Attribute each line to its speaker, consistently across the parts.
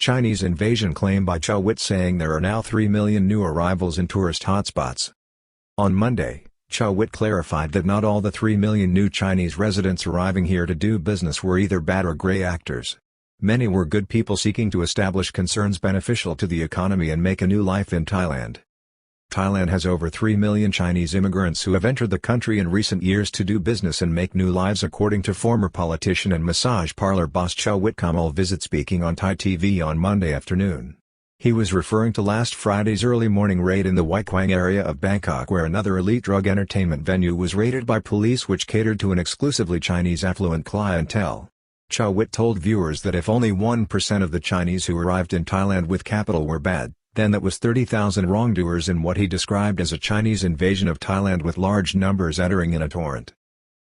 Speaker 1: Chinese invasion claim by Chuwit, saying there are now 3 million new arrivals in tourist hotspots. On Monday, Chuwit clarified that not all the 3 million new Chinese residents arriving here to do business were either bad or grey actors. Many were good people seeking to establish concerns beneficial to the economy and make a new life in Thailand. Thailand has over 3 million Chinese immigrants who have entered the country in recent years to do business and make new lives, according to former politician and massage parlor boss Chuwit Kamal visit speaking on Thai TV on Monday afternoon. He was referring to last Friday's early morning raid in the Wat Kwang area of Bangkok, where another elite drug entertainment venue was raided by police which catered to an exclusively Chinese affluent clientele. Chuwit told viewers that if only 1% of the Chinese who arrived in Thailand with capital were bad, then that was 30,000 wrongdoers in what he described as a Chinese invasion of Thailand, with large numbers entering in a torrent.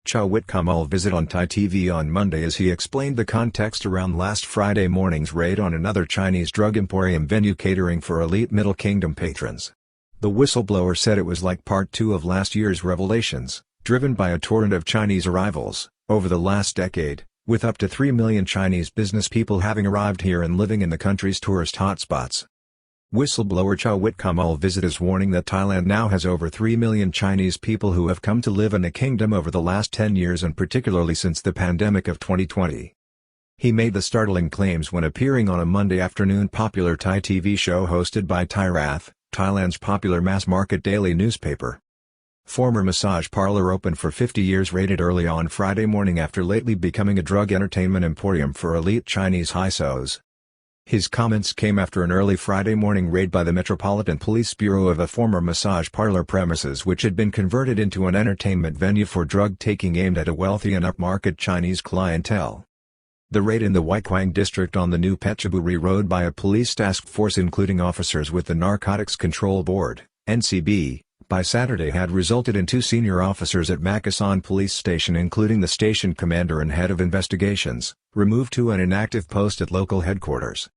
Speaker 1: Chuwit Kamal visit on Thai TV on Monday as he explained the context around last Friday morning's raid on another Chinese drug emporium venue catering for elite Middle Kingdom patrons. The whistleblower said it was like part 2 of last year's revelations, driven by a torrent of Chinese arrivals, over the last decade, with up to 3 million Chinese business people having arrived here and living in the country's tourist hotspots. Whistleblower Chuwit Kamal visit is warning that Thailand now has over 3 million Chinese people who have come to live in the kingdom over the last 10 years, and particularly since the pandemic of 2020. He made the startling claims when appearing on a Monday afternoon popular Thai TV show hosted by Thai Rath, Thailand's popular mass-market daily newspaper. Former massage parlor opened for 50 years raided early on Friday morning after lately becoming a drug entertainment emporium for elite Chinese high-sos. His comments came after an early Friday morning raid by the Metropolitan Police Bureau of a former massage parlor premises which had been converted into an entertainment venue for drug-taking aimed at a wealthy and upmarket Chinese clientele. The raid in the Wat Kwang district on the New Phetchaburi Road by a police task force including officers with the Narcotics Control Board, NCB, by Saturday had resulted in 2 senior officers at Makasan Police Station, including the station commander and head of investigations, removed to an inactive post at local headquarters.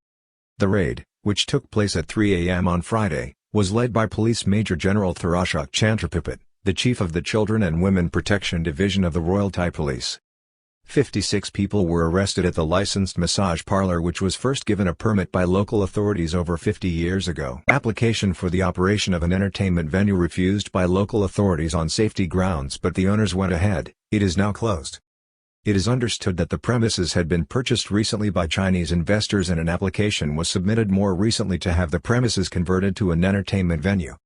Speaker 1: The raid, which took place at 3 a.m. on Friday, was led by Police Major General Tharashak Chandrapipit, the chief of the Children and Women Protection Division of the Royal Thai Police. 56 people were arrested at the licensed massage parlor, which was first given a permit by local authorities over 50 years ago. Application for the operation of an entertainment venue refused by local authorities on safety grounds, but the owners went ahead. It is now closed. It is understood that the premises had been purchased recently by Chinese investors and an application was submitted more recently to have the premises converted to an entertainment venue.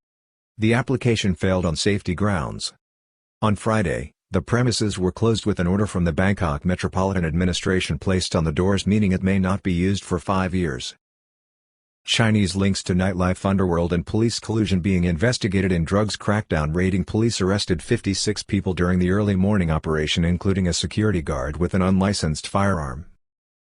Speaker 1: The application failed on safety grounds. On Friday, the premises were closed with an order from the Bangkok Metropolitan Administration placed on the doors, meaning it may not be used for 5 years. Chinese links to nightlife underworld and police collusion being investigated in drugs crackdown raiding. Police arrested 56 people during the early morning operation, including a security guard with an unlicensed firearm.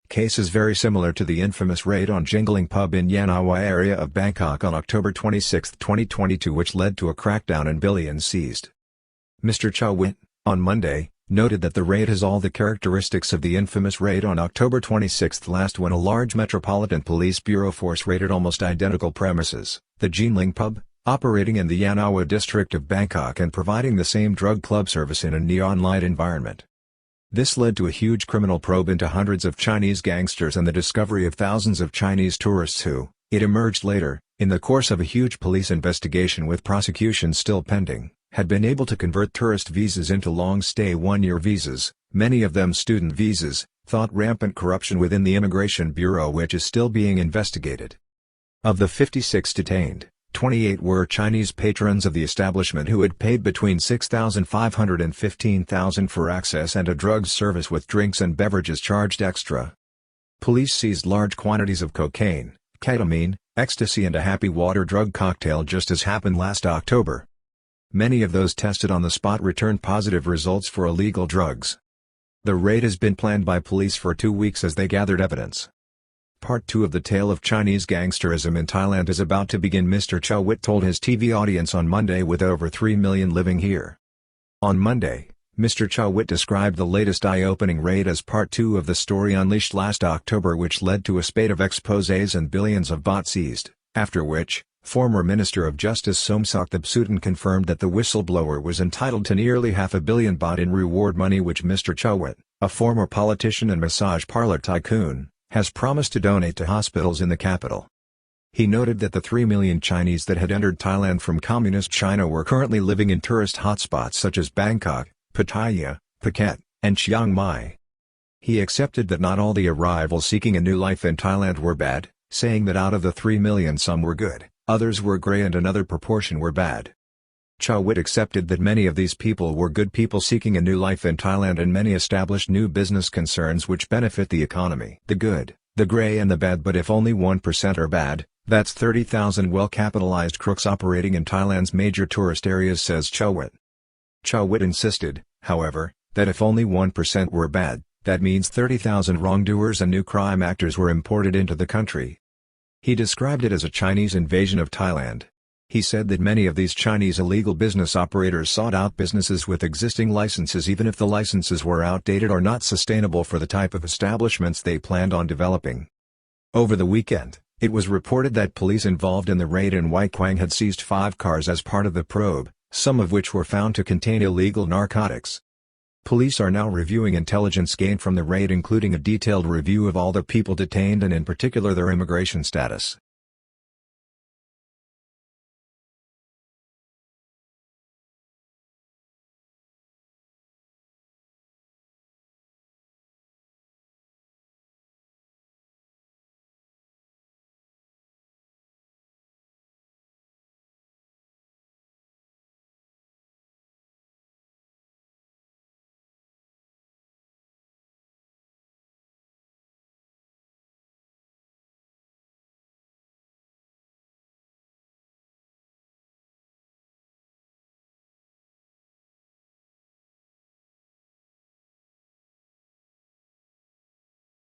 Speaker 1: Case is very similar to the infamous raid on Jingling Pub in Yanawa area of Bangkok on October 26, 2022, which led to a crackdown and billions seized. Mr. Chuwit, on Monday, noted that the raid has all the characteristics of the infamous raid on October 26 last, when a large Metropolitan Police Bureau force raided almost identical premises, the Jingling Pub, operating in the Yanawa district of Bangkok and providing the same drug club service in a neon light environment. This led to a huge criminal probe into hundreds of Chinese gangsters and the discovery of thousands of Chinese tourists who, it emerged later, in the course of a huge police investigation with prosecution still pending, had been able to convert tourist visas into long-stay 1-year visas, many of them student visas, thought rampant corruption within the Immigration Bureau, which is still being investigated. Of the 56 detained, 28 were Chinese patrons of the establishment who had paid between $6,500 and $15,000 for access and a drugs service with drinks and beverages charged extra. Police seized large quantities of cocaine, ketamine, ecstasy and a happy water drug cocktail, just as happened last October. Many of those tested on the spot returned positive results for illegal drugs. The raid has been planned by police for 2 weeks as they gathered evidence. Part 2 of the tale of Chinese gangsterism in Thailand is about to begin, Mr. Chuwit told his TV audience on Monday, with over 3 million living here. On Monday, Mr. Chuwit described the latest eye-opening raid as part 2 of the story unleashed last October, which led to a spate of exposés and billions of baht seized, after which, former Minister of Justice Somsak Thepsutin confirmed that the whistleblower was entitled to nearly $500 million baht in reward money, which Mr. Chuwit, a former politician and massage parlor tycoon, has promised to donate to hospitals in the capital. He noted that the 3 million Chinese that had entered Thailand from communist China were currently living in tourist hotspots such as Bangkok, Pattaya, Phuket, and Chiang Mai. He accepted that not all the arrivals seeking a new life in Thailand were bad, saying that out of the 3 million some were good, others were grey and another proportion were bad. Chuwit accepted that many of these people were good people seeking a new life in Thailand and many established new business concerns which benefit the economy. The good, the grey and the bad, but if only 1% are bad, that's 30,000 well-capitalized crooks operating in Thailand's major tourist areas, says Chuwit. Chuwit insisted, however, that if only 1% were bad, that means 30,000 wrongdoers and new crime actors were imported into the country. He described it as a Chinese invasion of Thailand. He said that many of these Chinese illegal business operators sought out businesses with existing licenses even if the licenses were outdated or not sustainable for the type of establishments they planned on developing. Over the weekend, it was reported that police involved in the raid in Wai Kwang had seized 5 cars as part of the probe, some of which were found to contain illegal narcotics. Police are now reviewing intelligence gained from the raid, including a detailed review of all the people detained and in particular their immigration status.